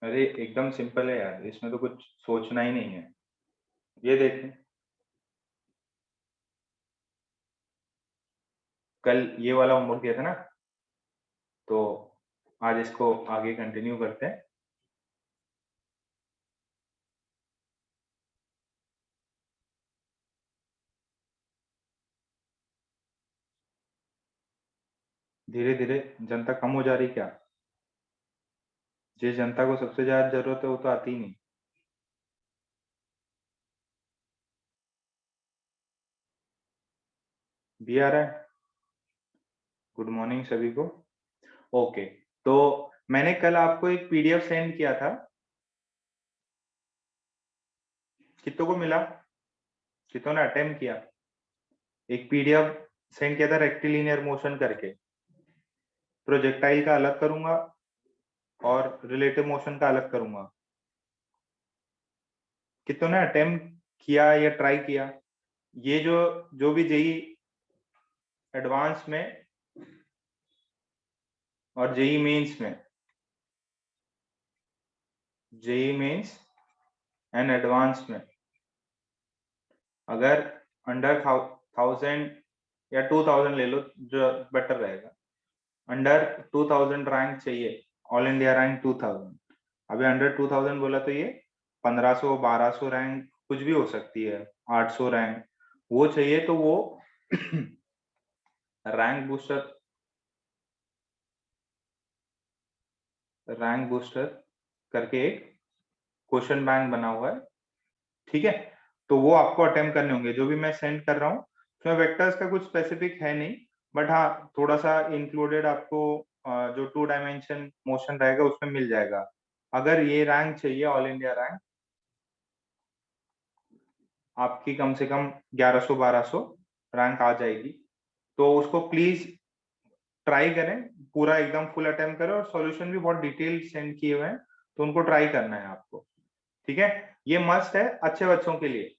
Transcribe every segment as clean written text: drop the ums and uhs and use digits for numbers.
अरे एकदम सिंपल है यार, इसमें तो कुछ सोचना ही नहीं है। ये देखें, कल ये वाला होमवर्क दिया था ना, तो आज इसको आगे कंटिन्यू करते हैं। धीरे धीरे जनता कम हो जा रही क्या? जिस जनता को सबसे ज्यादा जरूरत है वो तो आती ही नहीं। भी आ रहा है। गुड मॉर्निंग सभी को। ओके, तो मैंने कल आपको एक पीडीएफ सेंड किया था, कितनों को मिला? कितनों ने अटेम्प्ट किया? एक पीडीएफ सेंड किया था रेक्टिलिनियर मोशन करके। प्रोजेक्टाइल का अलग करूंगा और रिलेटिव मोशन का अलग करूंगा। कितनों ने अटेम्प्ट किया या ट्राई किया? ये जो जो भी जेई एडवांस में और जेई मेंस में, जेई मेंस एंड एडवांस में, अगर अंडर 1000 या 2000 ले लो जो बेटर रहेगा, अंडर 2000 रैंक चाहिए, ऑल इंडिया रैंक 2000। अभी अंडर 2000 बोला तो ये 1500 1200 रैंक कुछ भी हो सकती है, 800 रैंक वो चाहिए, तो वो रैंक बूस्टर करके एक क्वेश्चन बैंक बना हुआ है, ठीक है? तो वो आपको अटेम्प्ट करने होंगे, जो भी मैं सेंड कर रहा हूँ। उसमें वेक्टर्स का कुछ स्पेसिफिक है नहीं, बट हाँ थोड़ा सा इंक्लूडेड आपको जो 2 डायमेंशन मोशन रहेगा उसमें मिल जाएगा। अगर ये रैंक चाहिए, ऑल इंडिया रैंक आपकी कम से कम 1100-1200 रैंक आ जाएगी, तो उसको प्लीज ट्राई करें, पूरा एकदम फुल अटेम्प्ट करें, और सॉल्यूशन भी बहुत डिटेल सेंड किए हुए हैं, तो उनको ट्राई करना है आपको, ठीक है? ये मस्ट है अच्छे बच्चों के लिए,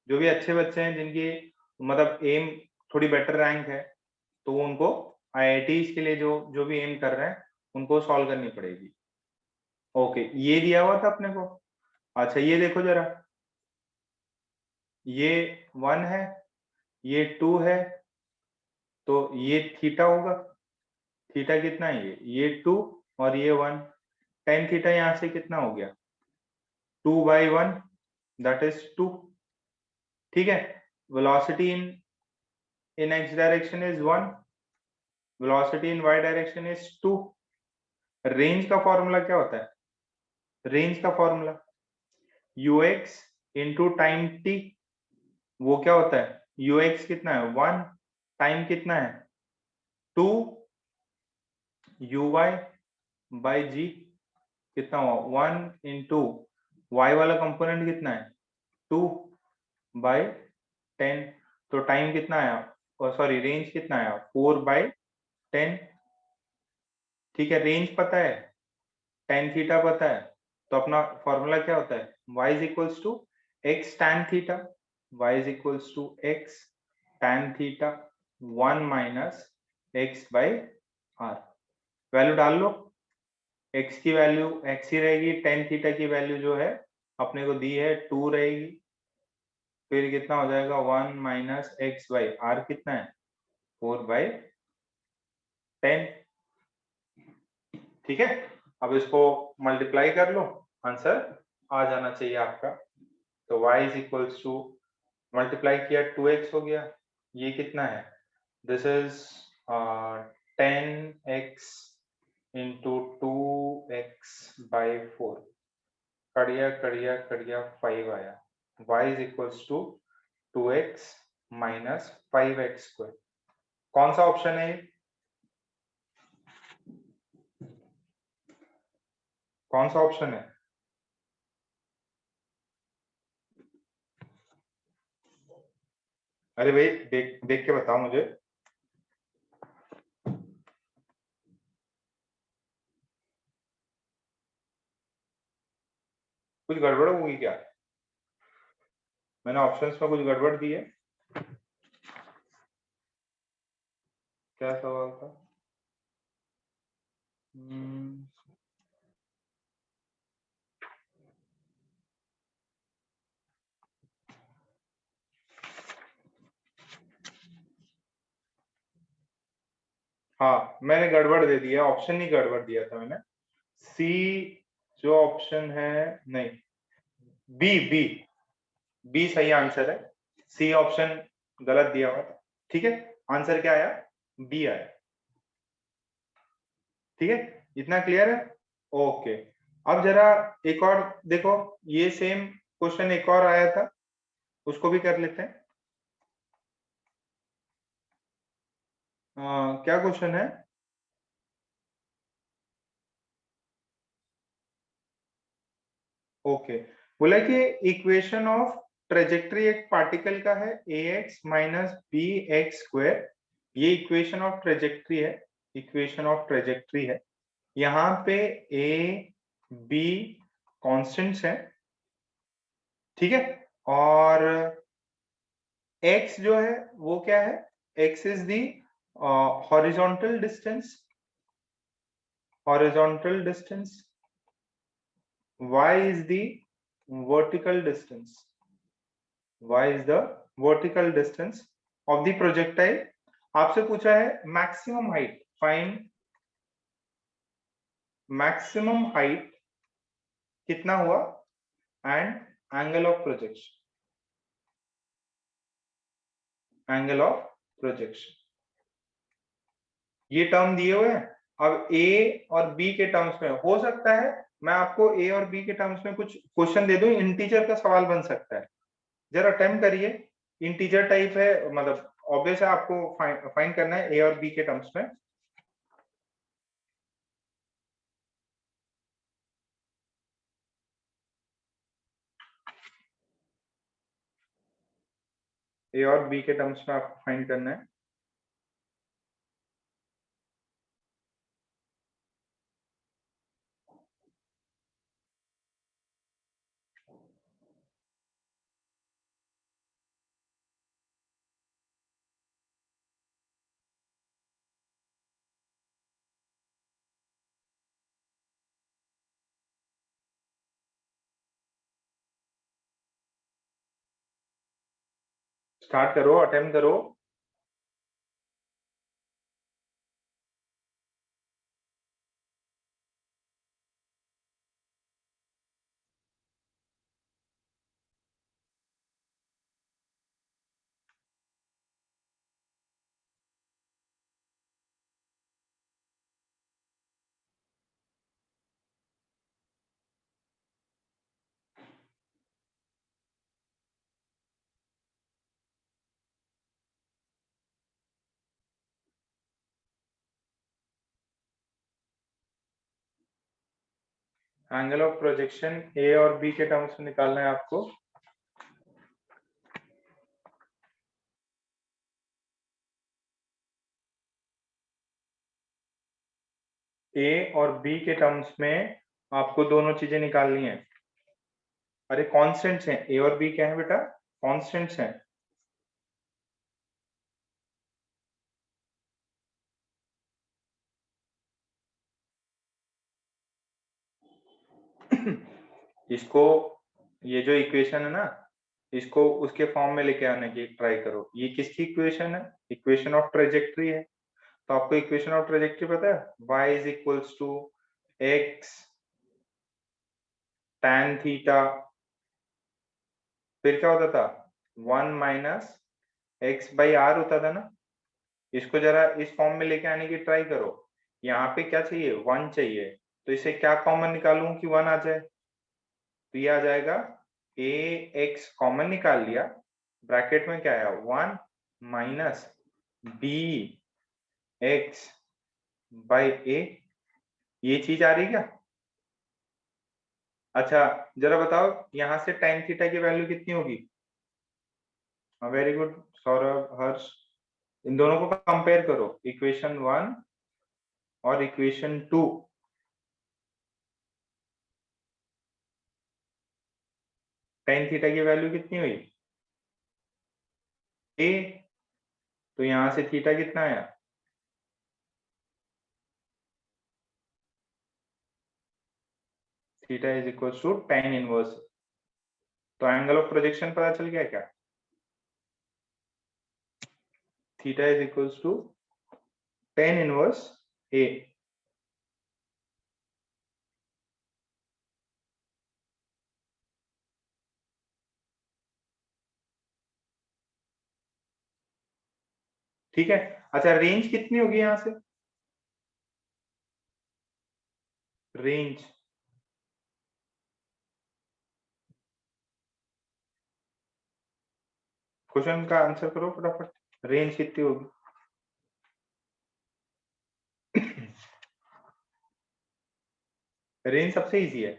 जो भी अच्छे बच्चे हैं जिनकी मतलब एम थोड़ी बेटर रैंक है, तो उनको आईआईटीज के लिए जो जो भी एम कर रहे हैं उनको सॉल्व करनी पड़ेगी। ओके, ये दिया हुआ था अपने को। अच्छा ये देखो जरा, ये 1 है, ये 2 है, तो ये थीटा होगा। थीटा कितना है? ये 2 और ये 1। टेन थीटा यहाँ से कितना हो गया? 2/1, दैट इज 2, ठीक है? Velocity in x direction is 1, velocity in y direction is 2। Range का फॉर्मूला क्या होता है? रेंज का formula ux into time t। वो क्या होता है? ux कितना है? 1। टाइम कितना है? 2 uy बाई g। कितना हुआ? 1 इंटू y वाला कंपोनेंट कितना है? 2 बाई 10। तो टाइम कितना आया? सॉरी, रेंज कितना आया? 4/10, ठीक है? रेंज पता है, टेन थीटा पता है, तो अपना फॉर्मूला क्या होता है? y is equals to x tan theta. y is equals to x tan theta 1 minus x by r। Value डाल लो, x की वैल्यू x ही रहेगी, tan थीटा की वैल्यू जो है अपने को दी है 2 रहेगी, फिर कितना हो जाएगा? 1 माइनस x बाई r कितना है? 4/10, ठीक है? अब इसको मल्टीप्लाई कर लो, आंसर आ जाना चाहिए आपका। तो y is equals to, multiply किया 2x हो गया, ये कितना है? This is 10x into 2x by 4। कड़िया कड़िया कड़िया 5 आया। y is equals to 2x minus 5x square. कौन सा ऑप्शन है ये? कौन सा ऑप्शन है? अरे भाई देख देख के बताओ मुझे। कुछ गड़बड़ होगी क्या? मैंने ऑप्शंस में कुछ गड़बड़ दी है? क्या सवाल था? हाँ, मैंने गड़बड़ दे दिया, ऑप्शन नहीं गड़बड़ दिया था मैंने। सी जो ऑप्शन है, नहीं, बी बी बी सही आंसर है, सी ऑप्शन गलत दिया हुआ था। ठीक है, आंसर क्या आया? बी आया। ठीक है, इतना क्लियर है? ओके, अब जरा एक और देखो, ये सेम क्वेश्चन एक और आया था, उसको भी कर लेते हैं। क्या क्वेश्चन है? ओके, बोला कि इक्वेशन ऑफ ट्रेजेक्ट्री एक पार्टिकल का है a x minus b x square, ये इक्वेशन ऑफ ट्रेजेक्ट्री है, इक्वेशन ऑफ ट्रेजेक्ट्री है। यहाँ पे ए बी कॉन्स्टेंट्स हैं, ठीक है, और x जो है वो क्या है? x is the horizontal distance, horizontal distance, y is the vertical distance, y is the vertical distance of the projectile। आपसे पूछा है maximum height, find maximum height कितना हुआ and angle of projection, angle of projection, ये term दिए हुए हैं। अब ए और बी के टर्म्स में हो सकता है मैं आपको ए और बी के टर्म्स में कुछ क्वेश्चन दे दूं, इंटीजर का सवाल बन सकता है, जरा अटेम्प्ट करिए। इंटीजर टाइप है, मतलब ऑब्वियस है, आपको फाइंड करना है ए और बी के टर्म्स में। ए और बी के टर्म्स में आपको फाइंड करना है। स्टार्ट करो, अटेम्प्ट करो। एंगल ऑफ प्रोजेक्शन ए और बी के टर्म्स में निकालना है आपको। ए और बी के टर्म्स में आपको दोनों चीजें निकालनी है। अरे कॉन्स्टेंट्स हैं, ए और बी क्या है बेटा? कॉन्स्टेंट्स हैं। इसको, ये जो इक्वेशन है ना, इसको उसके फॉर्म में लेके आने की ट्राई करो। ये किसकी इक्वेशन है? इक्वेशन ऑफ ट्रेजेक्ट्री है। तो आपको इक्वेशन ऑफ ट्रेजेक्ट्री पता है, y is equals to x tan theta, फिर क्या होता था? 1 माइनस एक्स बाई आर होता था ना। इसको जरा इस फॉर्म में लेके आने की ट्राई करो। यहाँ पे क्या चाहिए? 1 चाहिए, तो इसे क्या कॉमन निकालूं कि 1 आ जाए? तो ये आ जाएगा, ए एक्स कॉमन निकाल लिया, ब्रैकेट में क्या आया? 1 माइनस बी एक्स बाई ए, ये चीज आ रही क्या? अच्छा, जरा बताओ यहाँ से tan थीटा की वैल्यू कितनी होगी? वेरी गुड सौरभ, हर्ष, इन दोनों को कंपेयर करो, इक्वेशन 1 और इक्वेशन 2। tan थीटा की वैल्यू कितनी हुई? ए, तो यहाँ से थीटा कितना आया? Theta is equal to tan inverse, तो एंगल ऑफ प्रोजेक्शन पता चल गया क्या? Theta is equal to tan inverse A। ठीक है। अच्छा, रेंज कितनी होगी यहां से? रेंज क्वेश्चन का आंसर करो फटाफट, रेंज कितनी होगी? रेंज सबसे इजी है।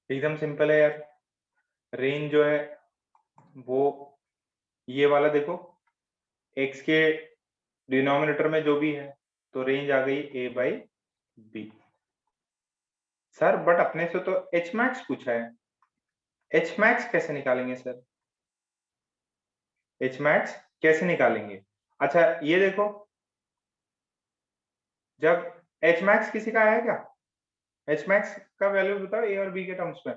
एकदम सिंपल है यार। रेंज जो है वो ये वाला देखो, x के डिनोमिनेटर में जो भी है, तो रेंज आ गई a by B. Sir but अपने से तो h मैक्स पूछा है, h मैक्स कैसे निकालेंगे सर? h मैक्स कैसे निकालेंगे? अच्छा ये देखो, जब h मैक्स किसी का आया क्या? h मैक्स का वैल्यू बताओ a और b के टर्म्स में।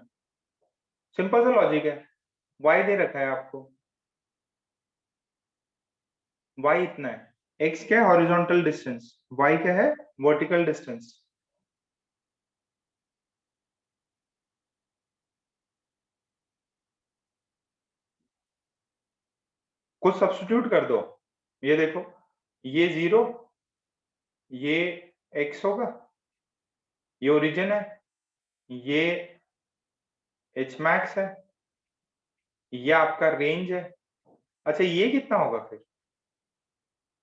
सिंपल सा लॉजिक है, y दे रखा है आपको, y इतना है, x क्या है? हॉरिजॉन्टल डिस्टेंस, y क्या है? Vertical distance. कुछ सब्स्टिट्यूट कर दो, ये देखो, ये 0, ये x होगा, ये ओरिजिन है, ये h मैक्स है, ये आपका रेंज है। अच्छा ये कितना होगा फिर?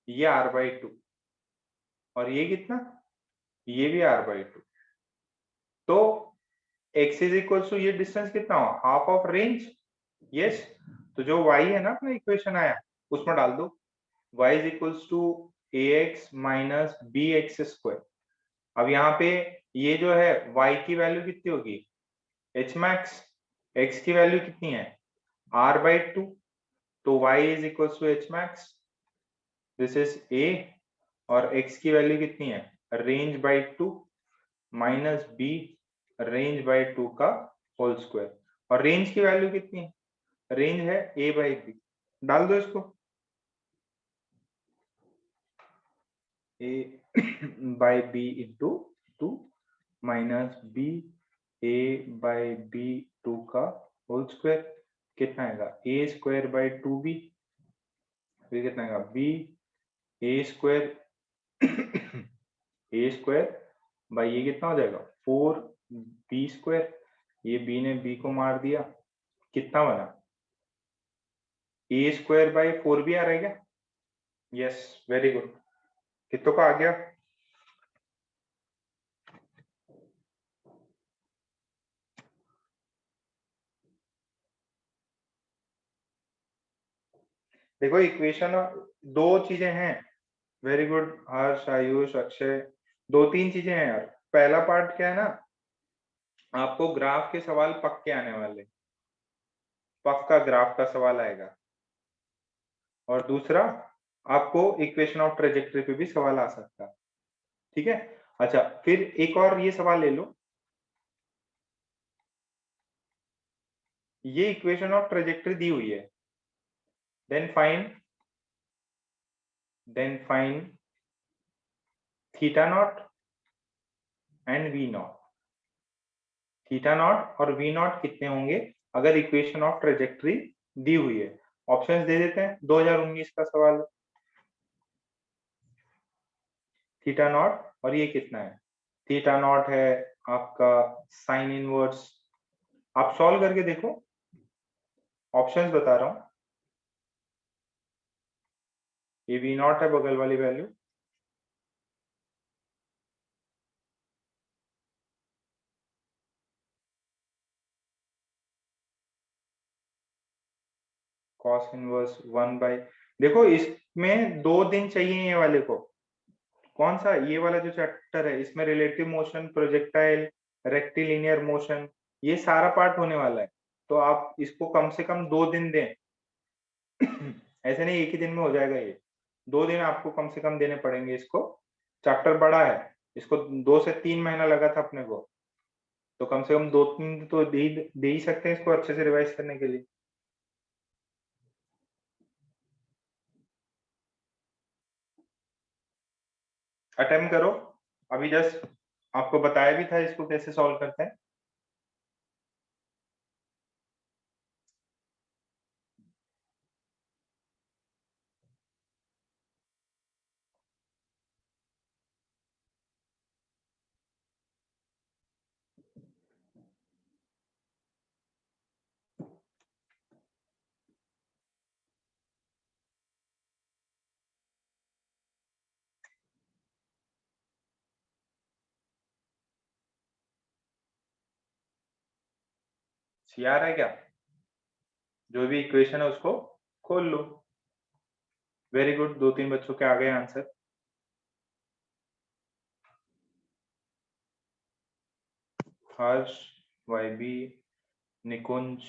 ये r/2, और ये कितना? ये भी r/2। तो x इज इक्वल टू ये डिस्टेंस कितना हो? Half of range. यस, तो जो y है ना अपना इक्वेशन आया, उसमें डाल दो, y is equal to ax minus bx²। अब यहाँ पे ये जो है y की वैल्यू कितनी होगी? h max. x की वैल्यू कितनी है? r/2, तो y is equal to h max, this is a, और x की वैल्यू कितनी है? Range by 2 minus b range by 2 का होल स्क्वायर। और रेंज की वैल्यू कितनी है? रेंज है a बाई बी। डाल दो इसको, a by B into 2 minus b a by B 2 का होल स्क्वायर, कितना आएगा? a² बाई 2b, फिर कितना आएगा? b a² बाई ये कितना हो जाएगा? 4b²। ये b ने b को मार दिया, कितना बना? a² बाई 4b आ रहा है क्या? Yes, very good. कितनों का आ गया? देखो इक्वेशन दो चीजें हैं। वेरी गुड हर्ष, आयुष, अक्षय, दो तीन चीजें हैं यार। पहला पार्ट क्या है ना, आपको ग्राफ के सवाल पक्के आने वाले, पक्का ग्राफ का सवाल आएगा। और दूसरा, आपको इक्वेशन ऑफ ट्रेजेक्टरी पे भी सवाल आ सकता है। ठीक है। अच्छा फिर एक और ये सवाल ले लो, ये इक्वेशन ऑफ ट्रेजेक्टरी दी हुई है, then find theta naught and v naught. Theta naught और वी नॉट कितने होंगे अगर इक्वेशन ऑफ ट्रेजेक्टरी दी हुई है? ऑप्शंस दे देते हैं, 2019 का सवाल है। थीटा नॉट, और ये कितना है? थीटा नॉट है आपका साइन इनवर्स। आप सॉल्व करके देखो, ऑप्शंस बता रहा हूं। ये वी नॉट है बगल वाली वैल्यू, कॉस इनवर्स 1 बाई, देखो इसमें 2 दिन चाहिए ये वाले को। कौन सा? ये वाला जो चैप्टर है, इसमें relative motion, projectile, rectilinear motion, ये सारा पार्ट होने वाला है। तो आप इसको कम से कम 2 दिन दें। ऐसे नहीं एक ही दिन में हो जाएगा ये, 2 दिन आपको कम से कम देने पड़ेंगे इसको। चैप्टर बड़ा है, इसको 2 से 3 महीना लगा था अपने को, तो कम से कम 2-3 तो दे ही सकते हैं इसको अच्छे से रिवाइज करने के लिए। अटेम्प्ट करो, अभी जस्ट आपको बताया भी था इसको कैसे सॉल्व करते हैं। यार है क्या, जो भी इक्वेशन है उसको खोल लो। वेरी गुड, 2-3 बच्चों के आ गए answer. Harsh, YB, Nikunj,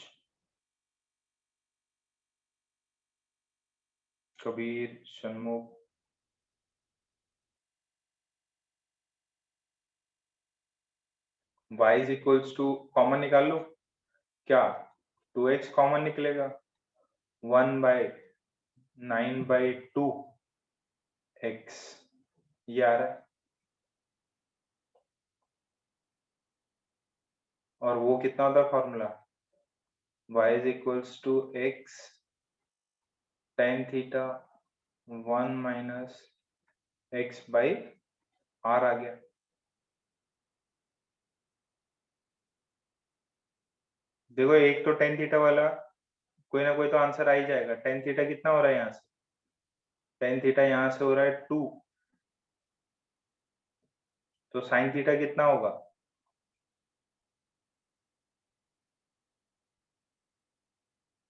Kabir, Shanmukh, y is equals to common निकाल लो, क्या 2x कॉमन निकलेगा, 1/9/2 x, ये आ रहा है। और वो कितना होता है formula, y is equals to x tan theta 1 minus x by r आ गया। देखो एक तो tan थीटा वाला कोई ना कोई तो आंसर आ ही जाएगा। tan थीटा कितना हो रहा है यहाँ से, tan थीटा यहाँ से हो रहा है 2, तो sin थीटा कितना होगा,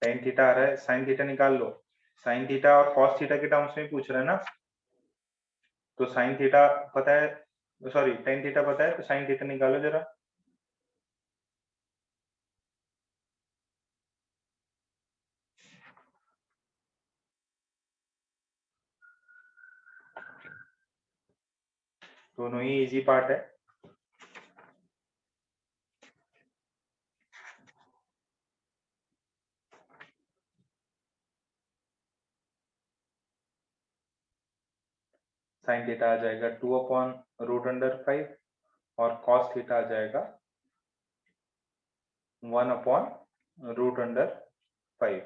tan थीटा आ रहा है, sin थीटा निकाल लो। sin थीटा और cos थीटा के टर्म्स में पूछ रहा है ना, तो sin थीटा पता है, सॉरी tan थीटा पता है, तो sin थीटा निकालो जरा। दोनों ही इजी पार्ट है। sin थीटा आ जाएगा 2/√5 और cos थीटा आ जाएगा 1/√5।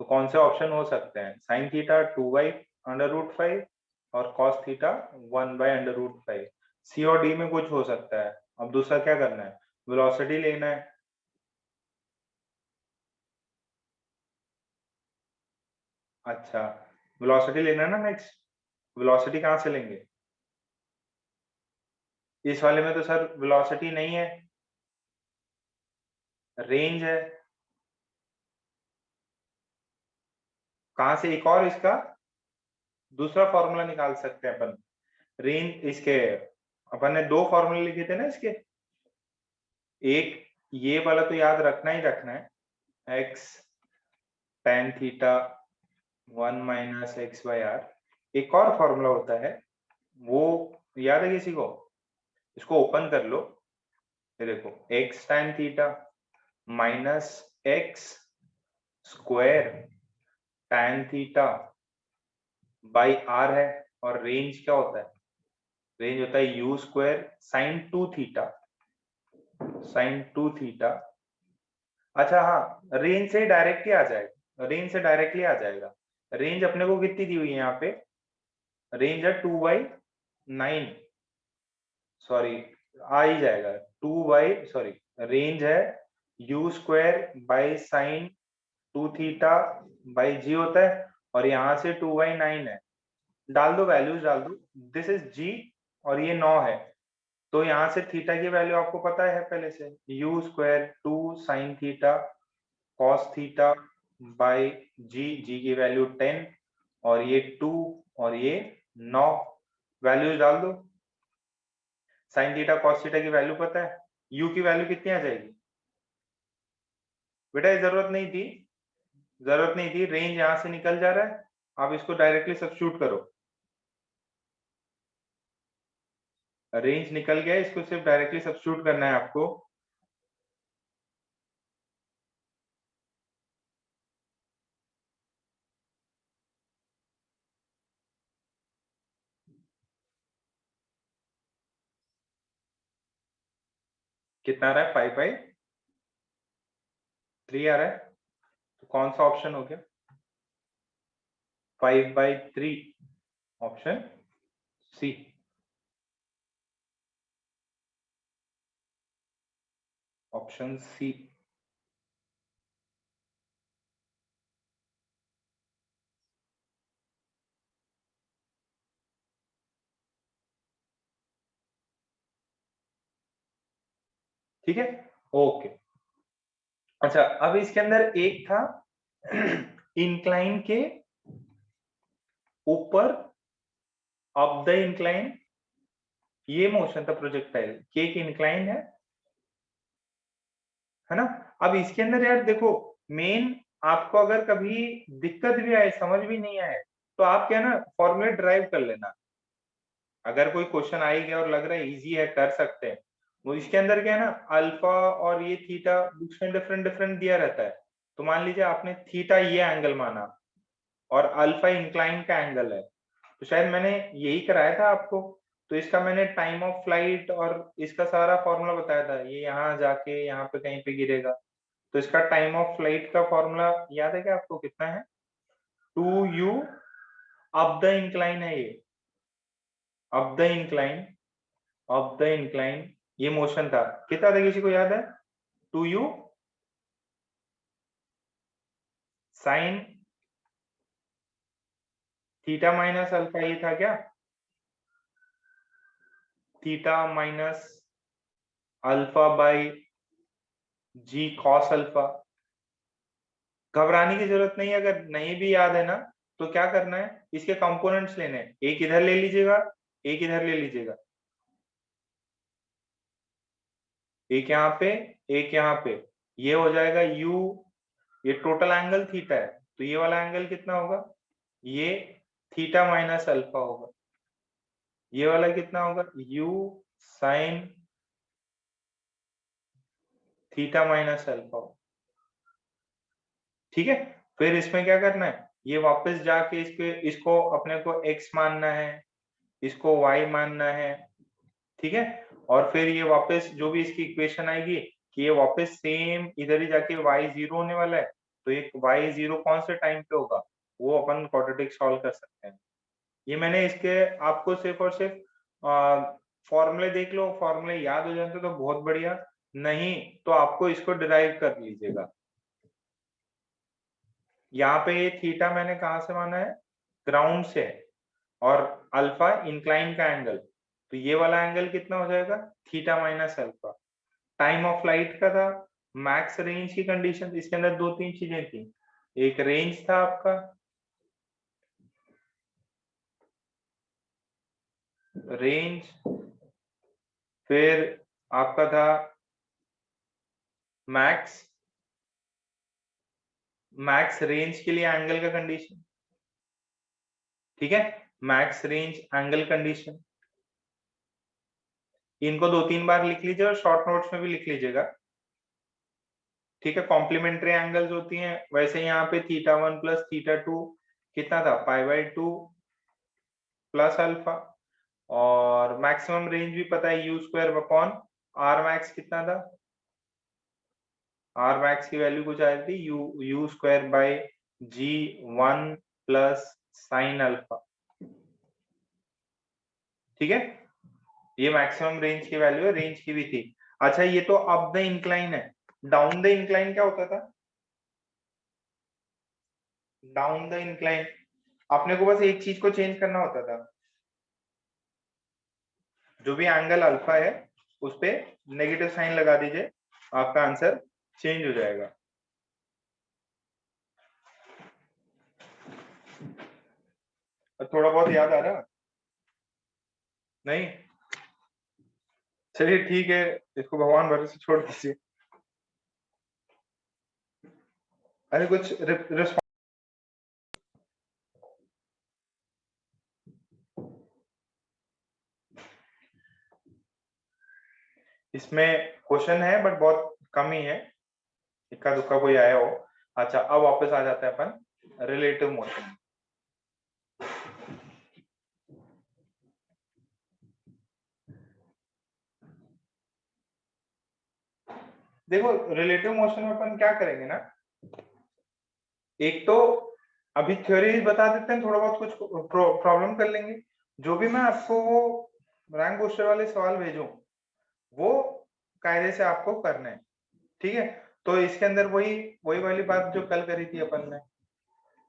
तो कौन से ऑप्शन हो सकते हैं, sin थीटा 2/√5 और cos थीटा 1/√5। सी और डी में कुछ हो सकता है। अब दूसरा क्या करना है, वेलोसिटी लेना है। अच्छा, वेलोसिटी लेना है ना नेक्स्ट। वेलोसिटी कहाँ से लेंगे, इस वाले में तो सर वेलोसिटी नहीं है, रेंज है। कहाँ से एक और इसका दूसरा फॉर्मूला निकाल सकते हैं अपन, रेंज इसके, अपन ने 2 फॉर्मूले लिखे थे ना इसके, एक ये वाला तो याद रखना ही रखना है, x tan theta 1 minus x by r. एक और फॉर्मूला होता है, वो याद है किसी को, इसको ओपन कर लो। ये देखो x tan theta minus x square tan theta by r है, और रेंज क्या होता है, रेंज होता है u square sine 2 theta, sine 2 theta. अच्छा हाँ, रेंज से डायरेक्टली आ जाएगा, रेंज से डायरेक्टली आ जाएगा। रेंज अपने को कितनी दी हुई है यहाँ पे, रेंज है 2/9, सॉरी आ ही जाएगा 2 बाई, सॉरी रेंज है u square by sine 2 theta by g होता है, और यहाँ से 2/9 है। डाल दो, वैल्यूज डाल दो, दिस इज जी और ये 9 है, तो यहाँ से थीटा की वैल्यू आपको पता है पहले से, u square 2 sine theta cos theta by जी, जी की वैल्यू 10 और ये 2 और ये 9, वैल्यूज डाल दो। साइन थीटा कॉस थीटा की वैल्यू पता है, u की वैल्यू कितनी आ जाएगी, बेटा ये जरूरत नहीं थी, जरूरत नहीं थी, रेंज यहां से निकल जा रहा है, आप इसको डायरेक्टली सब्स्टिट्यूट करो, रेंज निकल गया, इसको सिर्फ डायरेक्टली सब्स्टिट्यूट करना है आपको। कितना आ रहा है? 5/3 आ रहा है, तो कौन सा ऑप्शन हो गया? 5/3, ऑप्शन सी। Option C. ठीक है, ओके। अच्छा, अब इसके अंदर एक था इंक्लाइन के ऊपर अप द इंक्लाइन, ये मोशन था प्रोजेक्टाइल के एक इंक्लाइन है ना। अब इसके अंदर यार देखो, मेन आपको अगर कभी दिक्कत भी आए, समझ भी नहीं आए, तो आप क्या ना फॉर्मूले ड्राइव कर लेना। अगर कोई क्वेश्चन आ ही गया और लग रहा है इजी है, कर सकते हैं, वो इसके अंदर क्या है ना, अल्फा और ये थीटा उसमें डिफरेंट डिफरेंट दिया रहता है। तो मान लीजिए आपने थीटा ये एंगल माना और अल्फा इंक्लाइन का एंगल है, तो शायद मैंने यही कराया था आपको। तो इसका मैंने टाइम ऑफ फ्लाइट और इसका सारा फॉर्मूला बताया था, ये यहाँ जाके यहाँ पे कहीं पे गिरेगा। तो इसका टाइम ऑफ फ्लाइट का फॉर्मूला याद है क्या आपको? कितना है? 2u अप द इंक्लाइन है ये, up the incline, up the incline ये मोशन था, कितना था किसी को याद है? 2u sine theta minus alpha, ये था क्या? Theta minus alpha by g cos alpha. घबराने की जरूरत नहीं है, अगर नहीं भी याद है ना, तो क्या करना है, इसके कंपोनेंट्स लेने हैं, एक इधर ले लीजिएगा, एक इधर ले लीजिएगा, एक यहाँ पे, एक यहाँ पे, ये हो जाएगा u, ये टोटल एंगल थीटा है, तो ये वाला एंगल कितना होगा? ये थीटा माइनस अल्फा होगा। ये वाला कितना होगा? u sine theta minus alpha होगा। ठीक है, फिर इसमें क्या करना है, ये वापस जाके इसको अपने को x मानना है, इसको y मानना है। ठीक है, और फिर ये वापस जो भी इसकी इक्वेशन आएगी कि ये वापस सेम इधर ही जाके y 0 होने वाला है, तो ये y 0 कौन से टाइम पे होगा, वो अपन क्वाड्रेटिक सॉल्व कर सकते हैं। ये मैंने इसके आपको सिर्फ और सिर्फ फॉर्मूले देख लो, फॉर्मूले याद हो जाते तो बहुत बढ़िया, नहीं तो आपको इसको डिराइव कर लीजिएगा। यहाँ पे ये थीटा मैंने कहा से माना है? ग्राउंड से, और अल्फा इंक्लाइन का एंगल, तो ये वाला एंगल कितना हो जाएगा? Theta minus alpha. Time of flight का था, मैक्स रेंज की कंडीशन, इसके अंदर दो तीन चीजें थी, एक रेंज था आपका, रेंज, फिर आपका था मैक्स, मैक्स रेंज के लिए एंगल का कंडीशन। ठीक है, मैक्स रेंज एंगल कंडीशन, इनको दो तीन बार लिख लीजिए और शॉर्ट नोट्स में भी लिख लीजिएगा। ठीक है, कॉम्प्लीमेंट्री एंगल्स होती हैं, वैसे यहाँ पे θ1 प्लस θ2 कितना था? π/2 प्लस अल्फा, और मैक्सिमम रेंज भी पता है u square upon R max कितना था? आर मैक्स की वैल्यू कुछ आई थी u square by g1 plus sine alpha. ठीक है, ये मैक्सिमम रेंज की वैल्यू है, रेंज की भी थी। अच्छा, ये तो अप द इंक्लाइन है, डाउन द इंक्लाइन क्या होता था? डाउन द इंक्लाइन अपने को बस एक चीज को चेंज करना होता था, जो भी एंगल अल्फा है उस पे नेगेटिव साइन लगा दीजिए, आपका आंसर चेंज हो जाएगा। थोड़ा बहुत याद आ रहा? नहीं? चलिए ठीक है, इसको भगवान भरोसे छोड़ दीजिए। अरे कुछ रिस्पॉन्स इसमें क्वेश्चन है बट बहुत कम ही है, इक्का दुक्का कोई आया हो। अच्छा अब वापस आ जाते हैं अपन रिलेटिव मोशन। देखो रिलेटिव मोशन में अपन क्या करेंगे ना, एक तो अभी थ्योरी बता देते हैं, थोड़ा बहुत कुछ प्रॉब्लम कर लेंगे। जो भी मैं आपको वो रैंक बूस्टर वाले सवाल भेजूं वो कायदे से आपको करना है, ठीक है। तो इसके अंदर वही वही वाली बात जो कल करी थी अपन ने,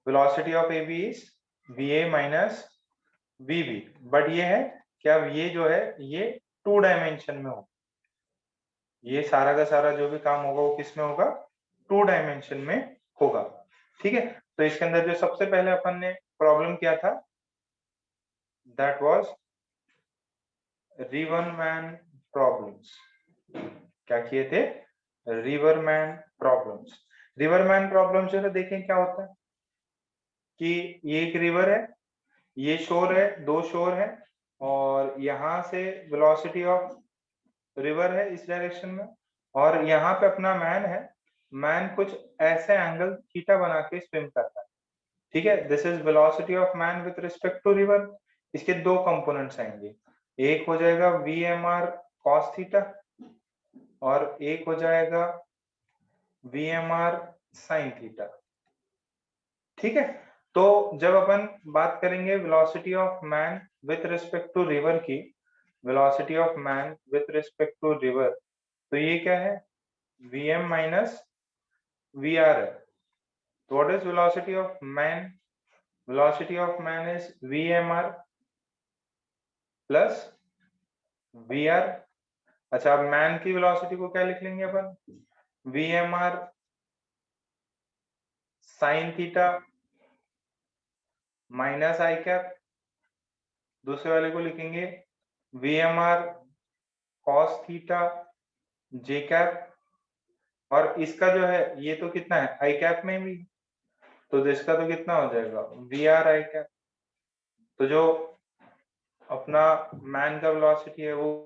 velocity of A B is v A minus v B, but ये है क्या, ये जो है ये 2 डायमेंशन में हो, ये सारा का सारा जो भी काम होगा वो किस में होगा, 2 डायमेंशन में होगा, ठीक है। तो इसके अंदर जो सबसे पहले अपन ने प्रॉब्लम किया था दैट वाज रिवरमैन प्रॉब्लम्स। क्या किए थे, रिवरमैन प्रॉब्लम्स। रिवरमैन प्रॉब्लम जो है देखें क्या होता है कि ये एक रिवर है, ये शोर है, 2 शोर है, और यहाँ से वेलोसिटी ऑफ रिवर है इस डायरेक्शन में, और यहाँ पे अपना मैन है, मैन कुछ ऐसे एंगल थीटा बना के स्विम करता है, ठीक है। This is velocity of man with respect to river. इसके 2 कंपोनेंट्स आएंगे, एक हो जाएगा V M R cos theta और एक हो जाएगा V M R sine theta, ठीक है। तो जब अपन बात करेंगे velocity of man with respect to river की, velocity of man with respect to river, तो ये क्या है, vm माइनस vr है। तो what is velocity of man, velocity of man is vmr plus vr। अच्छा अब मैन की वेलोसिटी को क्या लिख लेंगे अपन, vmr साइन थीटा माइनस आई कैप, दूसरे वाले को लिखेंगे vmr cos थीटा जे कैप, और इसका जो है ये तो कितना है आई कैप में भी, तो इसका तो कितना हो जाएगा वी आर आई कैप। तो जो अपना मैन का वेलोसिटी है वो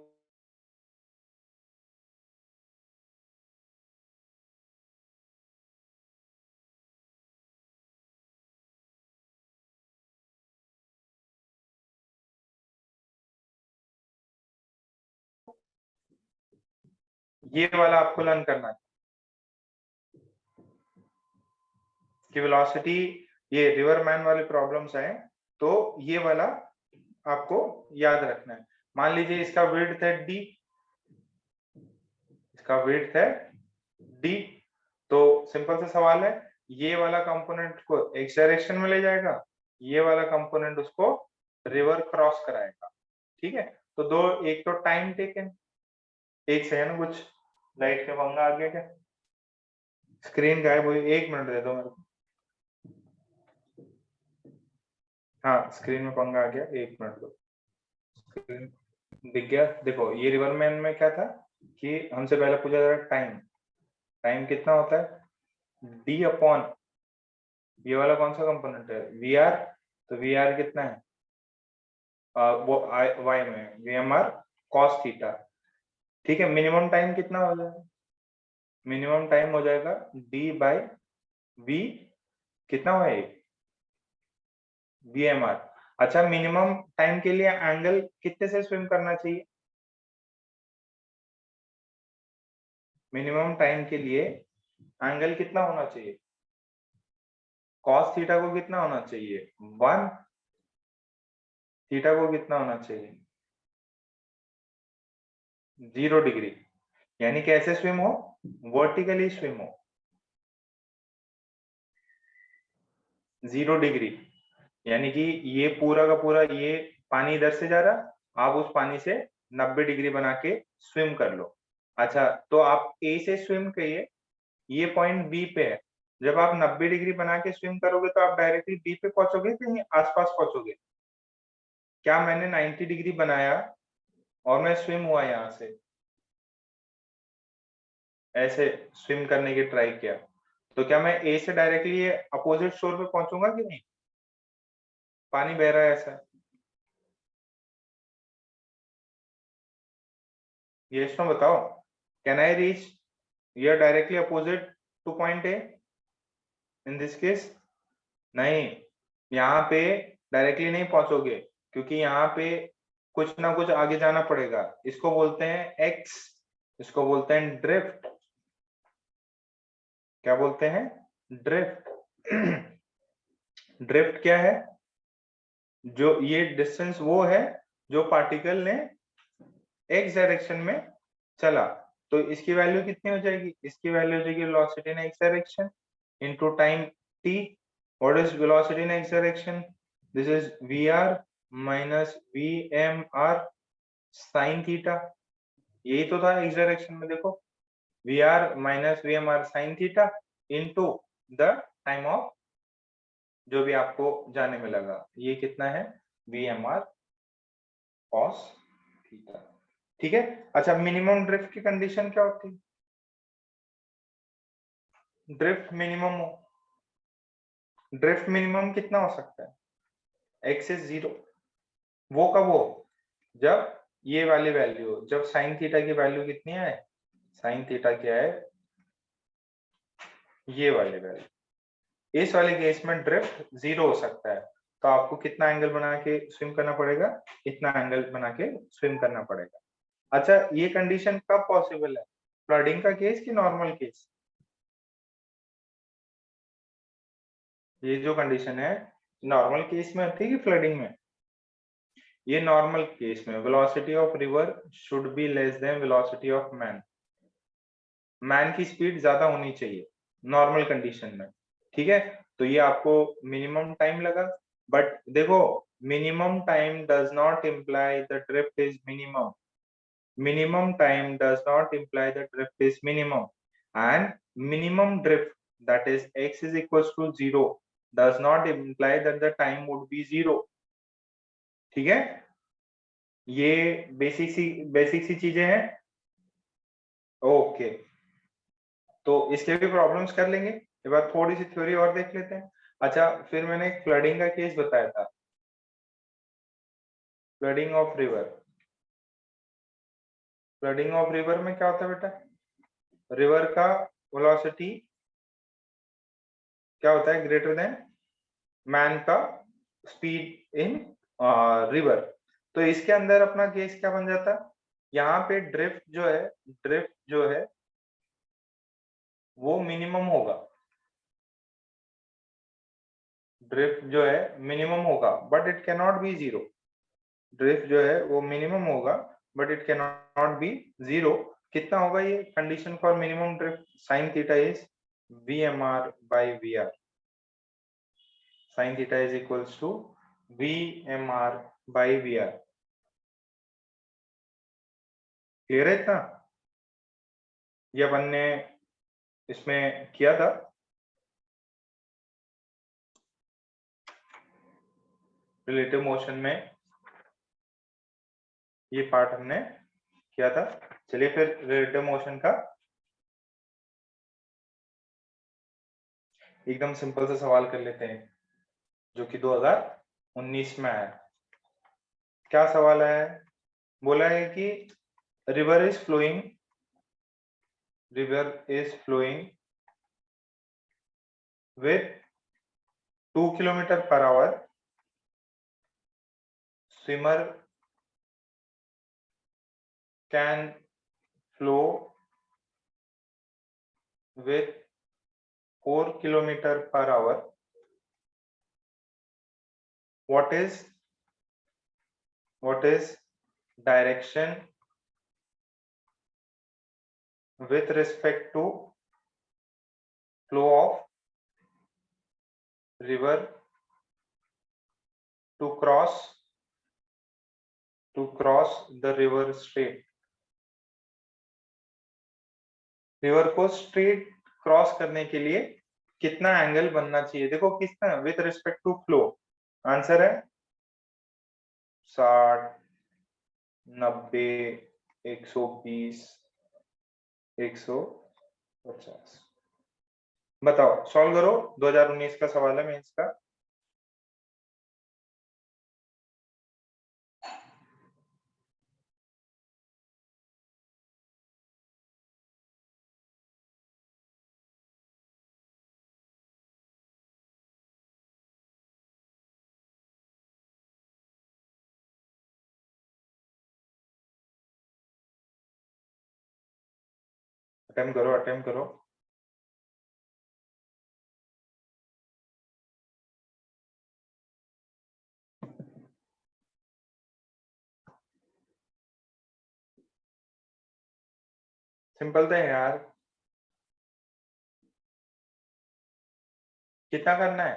ये वाला आपको लर्न करना है कि वेलोसिटी, ये रिवर मैन वाले प्रॉब्लम्स हैं तो ये वाला आपको याद रखना है। मान लीजिए इसका विड्थ है डी, इसका विड्थ है डी, तो सिंपल सा सवाल है, ये वाला कंपोनेंट को एक्स डायरेक्शन में ले जाएगा, ये वाला कंपोनेंट उसको रिवर क्रॉस कराएगा, ठीक है। तो दो, एक तो टाइम टेकन, एक सेकंड कुछ लाइट का पंगा आ गया क्या, स्क्रीन गायब हुई, 1 मिनट दे दो मेरे को। हाँ स्क्रीन में पंगा आ गया, 1 मिनट दो, स्क्रीन दिख गया। देखो ये रिवरमैन में क्या था कि हमसे पहले पूछा जा रहा है टाइम, टाइम कितना होता है डी अपॉन, ये वाला कौन सा कंपोनेंट है वी आर, तो वी आर कितना है वो वाई में v M R cos theta, ठीक है। मिनिमम टाइम कितना हो जाएगा, मिनिमम टाइम हो जाएगा डी बाई वी, कितना हुआ ये वी एम आर। अच्छा मिनिमम टाइम के लिए एंगल कितने से स्विम करना चाहिए, मिनिमम टाइम के लिए एंगल कितना होना चाहिए, कॉस थीटा को कितना होना चाहिए 1, थीटा को कितना होना चाहिए 0 डिग्री, यानी कैसे स्विम हो, वर्टिकली स्विम हो 0 डिग्री, यानी कि ये पूरा का पूरा ये पानी इधर से जा रहा, आप उस पानी से 90 डिग्री बना के स्विम कर लो। अच्छा तो आप ए से स्विम करिए, ये पॉइंट बी पे है, जब आप 90 डिग्री बना के स्विम करोगे तो आप डायरेक्टली बी पे पहुंचोगे कि आसपास पहुंचोगे, क्या मैंने 90 डिग्री बनाया और मैं स्विम हुआ यहाँ से, ऐसे स्विम करने की ट्राई किया, तो क्या मैं ए से डायरेक्टली अपोजिट शोर पे पहुंचूंगा कि नहीं? पानी बह रहा है ऐसा। यस नो बताओ, can I reach here directly opposite two point A in this case? नहीं, यहाँ पे डायरेक्टली नहीं पहुंचोगे, क्योंकि यहाँ पे कुछ ना कुछ आगे जाना पड़ेगा। इसको बोलते हैं एक्स, इसको बोलते हैं ड्रिफ्ट। क्या बोलते हैं? ड्रिफ्ट। ड्रिफ्ट क्या है? जो ये डिस्टेंस वो है जो पार्टिकल ने एक्स डायरेक्शन में चला। तो इसकी वैल्यू कितनी हो जाएगी? इसकी वैल्यू हो जाएगी velocity in x direction into time t। What is velocity in x direction? This is vr minus vmr sin theta. यही तो था एक्स डायरेक्शन में, देखो vr minus vmr sin theta into the time of जो भी आपको जाने में लगा। ये कितना है? vmr cos theta. ठीक है। अच्छा, मिनिमम ड्रिफ्ट की कंडीशन क्या होती है? ड्रिफ्ट मिनिमम हो, ड्रिफ्ट मिनिमम कितना हो सकता है? X is 0। वो कब हो? जब ये वाली वैल्यू हो, जब साइन थीटा की वैल्यू कितनी है? साइन थीटा क्या है? ये वाली वैल्यू। इस वाले केस में ड्रिफ्ट 0 हो सकता है। तो आपको कितना एंगल बना के स्विम करना पड़ेगा? इतना एंगल बना के स्विम करना पड़ेगा। अच्छा, ये कंडीशन कब पॉसिबल है? फ्लडिंग का केस कि नॉर्मल केस? ये जो कंडीशन है नॉर्मल केस में होती है कि फ्लडिंग में? ये नॉर्मल केस में velocity of river should be less than velocity of man. Man की स्पीड ज्यादा होनी चाहिए नॉर्मल कंडीशन में। ठीक है। तो ये आपको मिनिमम टाइम लगा, बट देखो minimum time does not imply the drift is minimum. Minimum time does not imply the drift is minimum, and minimum drift that is x is equals to 0 does not imply that the time would be 0। ठीक है। ये basic सी चीजें हैं। Okay, तो इसके भी problems कर लेंगे। एक बार थोड़ी सी थ्योरी और देख लेते हैं। अच्छा, फिर मैंने एक फ्लडिंग का केस बताया था, flooding of river. Flooding of river में क्या होता है बेटा? रिवर का वेलोसिटी क्या होता है? ग्रेटर देन मैन का स्पीड इन रिवर। तो इसके अंदर अपना केस क्या बन जाता? यहाँ पे ड्रिफ्ट जो है वो मिनिमम होगा। ड्रिफ्ट जो है मिनिमम होगा, but it can not be 0। Drift जो है वो मिनिमम होगा, but it can not be 0। कितना होगा ये condition for minimum drift? Sine theta is vmr by vr। Sine theta is equals to vmr by vr। Clear है इतना? ये अपन ने इसमें किया था, रिलेटिव मोशन में ये पार्ट हमने किया था। चलिए फिर रिलेटिव मोशन का एकदम सिंपल सा सवाल कर लेते हैं, जो कि 2019 में आया। क्या सवाल है? बोला है कि river is flowing with 2 kilometre per hour. Swimmer can flow with 4 kilometre per hour. What is direction with respect to flow of river to cross the river straight? River को स्ट्रेट क्रॉस करने के लिए कितना angle बनना चाहिए? देखो कितना, with respect to flow. Answer है 60, 90, 120, 150। बताओ, सॉल्व करो। 2019 का सवाल है मेंस का। अटेम्प्ट करो, अटेम्प्ट करो। सिंपल तो है यार। कितना करना है?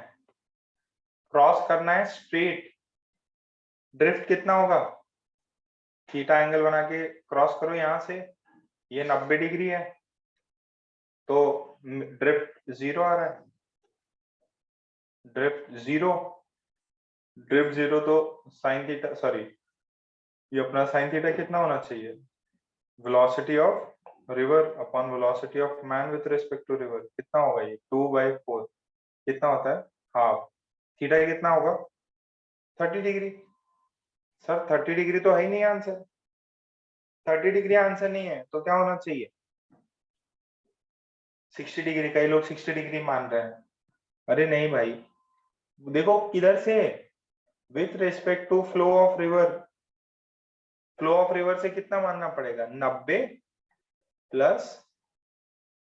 क्रॉस करना है स्ट्रेट। ड्रिफ्ट कितना होगा? थीटा एंगल बना के क्रॉस करो यहां से। ये 90 डिग्री है, तो ड्रिफ्ट 0 आ रहा है। ड्रिफ्ट 0, ड्रिफ्ट 0 तो साइन थीटा, सॉरी, ये अपना साइन थीटा कितना होना चाहिए? Velocity of river upon velocity of man with respect to river कितना होगा? ये 2/4 कितना होता है? हाफ। थीटा कितना होगा? 30 डिग्री। सर 30 डिग्री तो है ही नहीं आंसर। 30 डिग्री आंसर नहीं है तो क्या होना चाहिए? 60 डिग्री। कई लोग 60 डिग्री मान रहे हैं। अरे नहीं भाई, देखो किधर से, with respect to flow of river. Flow of river से कितना मानना पड़ेगा? 90 प्लस